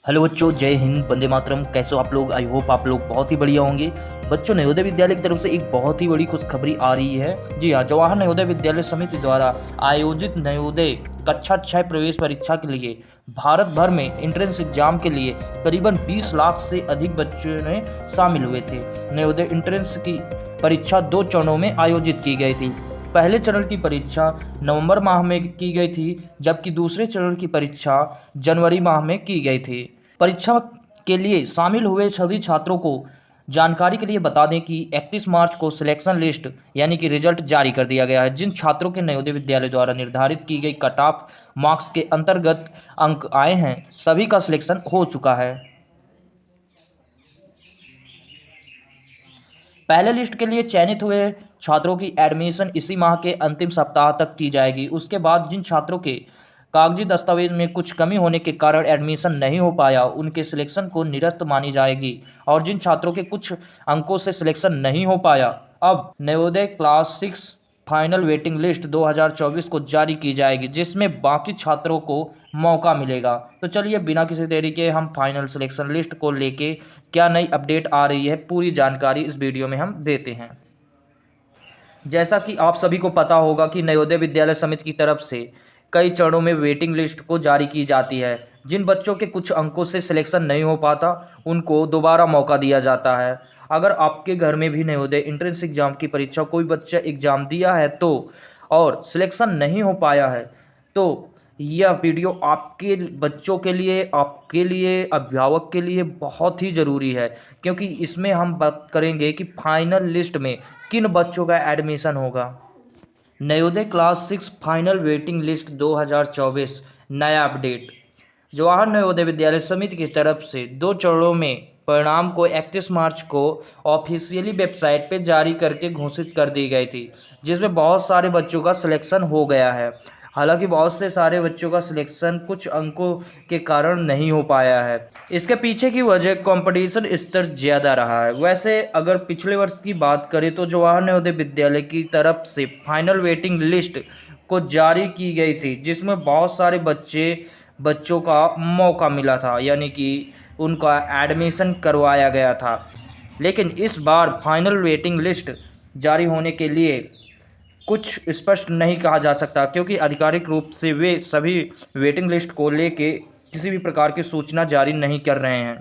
Hello बच्चों, जय हिंद, वंदे मातरम। कैसे हो आप लोग? आई होप आप लोग बहुत ही बढ़िया होंगे। बच्चों, नवोदय विद्यालय की तरफ से एक बहुत ही बड़ी खुशखबरी आ रही है। जी हाँ, जवाहर नवोदय विद्यालय समिति द्वारा आयोजित नवोदय कक्षा 6 प्रवेश परीक्षा के लिए भारत भर में एंट्रेंस एग्जाम के लिए करीबन 20 लाख से अधिक बच्चों ने शामिल हुए थे। नवोदय एंट्रेंस की परीक्षा 2 चरणों में आयोजित की गई थी। पहले चरण की परीक्षा नवंबर माह में की गई थी, जबकि दूसरे चरण की परीक्षा जनवरी माह में की गई थी। परीक्षा के लिए शामिल हुए सभी छात्रों को जानकारी के लिए बता दें कि 31 मार्च को सिलेक्शन लिस्ट यानी कि रिजल्ट जारी कर दिया गया है। जिन छात्रों के नवोदय विद्यालय द्वारा निर्धारित की गई कट ऑफ मार्क्स के अंतर्गत अंक आए हैं, सभी का सिलेक्शन हो चुका है। पहले लिस्ट के लिए चयनित हुए छात्रों की एडमिशन इसी माह के अंतिम सप्ताह तक की जाएगी। उसके बाद जिन छात्रों के कागजी दस्तावेज में कुछ कमी होने के कारण एडमिशन नहीं हो पाया, उनके सिलेक्शन को निरस्त मानी जाएगी। और जिन छात्रों के कुछ अंकों से सिलेक्शन नहीं हो पाया, अब Navodaya class 6 final waiting list 2024 को जारी की जाएगी, जिसमें बाकी छात्रों को मौका मिलेगा। तो चलिए बिना किसी देरी के हम फाइनल सिलेक्शन लिस्ट को लेके क्या नई अपडेट आ रही है, पूरी जानकारी इस वीडियो में हम देते हैं। जैसा कि आप सभी को पता होगा कि नवोदय विद्यालय समिति की तरफ से कई चरणों में वेटिंग लिस्ट को जारी की जाती है। जिन बच्चों के कुछ अंकों से सिलेक्शन नहीं हो पाता, उनको दोबारा मौका दिया जाता है। अगर आपके घर में भी नवोदय एंट्रेंस एग्जाम की परीक्षा कोई बच्चा एग्जाम दिया है तो और सिलेक्शन नहीं हो पाया है, तो यह वीडियो आपके बच्चों के लिए, आपके लिए, अभिभावक के लिए बहुत ही ज़रूरी है, क्योंकि इसमें हम बात करेंगे कि फाइनल लिस्ट में किन बच्चों का एडमिशन होगा। Navodaya class 6 final waiting list 2024 नया अपडेट। जवाहर नवोदय विद्यालय समिति की तरफ से 2 चरणों में परिणाम को 31 मार्च को ऑफिशियली वेबसाइट पर जारी करके घोषित कर दी गई थी, जिसमें बहुत सारे बच्चों का सिलेक्शन हो गया है। हालांकि बहुत से सारे बच्चों का सिलेक्शन कुछ अंकों के कारण नहीं हो पाया है। इसके पीछे की वजह कंपटीशन स्तर ज़्यादा रहा है। वैसे अगर पिछले वर्ष की बात करें तो जवाहर नवोदय विद्यालय की तरफ से फाइनल वेटिंग लिस्ट को जारी की गई थी, जिसमें बहुत सारे बच्चों का मौका मिला था, यानी कि उनका एडमिशन करवाया गया था। लेकिन इस बार फाइनल वेटिंग लिस्ट जारी होने के लिए कुछ स्पष्ट नहीं कहा जा सकता, क्योंकि आधिकारिक रूप से वे सभी वेटिंग लिस्ट को लेके किसी भी प्रकार की सूचना जारी नहीं कर रहे हैं।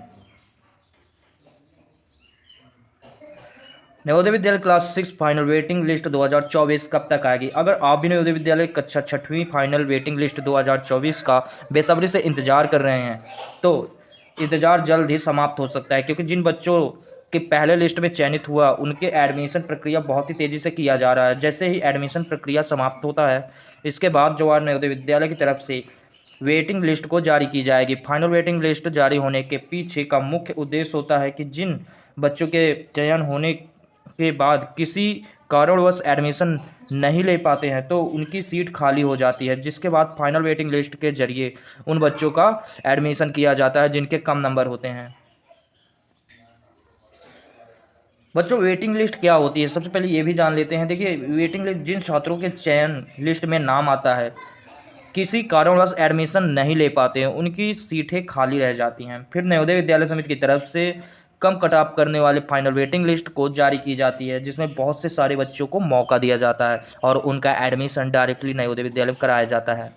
Navodaya Vidyalaya class 6 final waiting list 2024 कब तक आएगी? अगर आप भी नवोदय विद्यालय कक्षा 6वीं फाइनल वेटिंग लिस्ट 2024 का बेसब्री से इंतजार कर रहे हैं, तो इंतजार जल्द ही समाप्त हो सकता है, क्योंकि जिन बच्चों के पहले लिस्ट में चयनित हुआ, उनके एडमिशन प्रक्रिया बहुत ही तेज़ी से किया जा रहा है। जैसे ही एडमिशन प्रक्रिया समाप्त होता है, इसके बाद जवाहर नवोदय विद्यालय की तरफ से वेटिंग लिस्ट को जारी की जाएगी। फाइनल वेटिंग लिस्ट जारी होने के पीछे का मुख्य उद्देश्य होता है कि जिन बच्चों के चयन होने के बाद किसी कारणवश एडमिशन नहीं ले पाते हैं, तो उनकी सीट खाली हो जाती है, जिसके बाद फाइनल वेटिंग लिस्ट के जरिए उन बच्चों का एडमिशन किया जाता है जिनके कम नंबर होते हैं। बच्चों, वेटिंग लिस्ट क्या होती है, सबसे पहले ये भी जान लेते हैं। देखिए, वेटिंग लिस्ट जिन छात्रों के चयन लिस्ट में नाम आता है, किसी कारणवश एडमिशन नहीं ले पाते हैं, उनकी सीटें खाली रह जाती हैं, फिर नवोदय विद्यालय समिति की तरफ से कम कट ऑफ करने वाले फाइनल वेटिंग लिस्ट को जारी की जाती है, जिसमें बहुत से सारे बच्चों को मौका दिया जाता है और उनका एडमिशन डायरेक्टली नवोदय विद्यालय में कराया जाता है।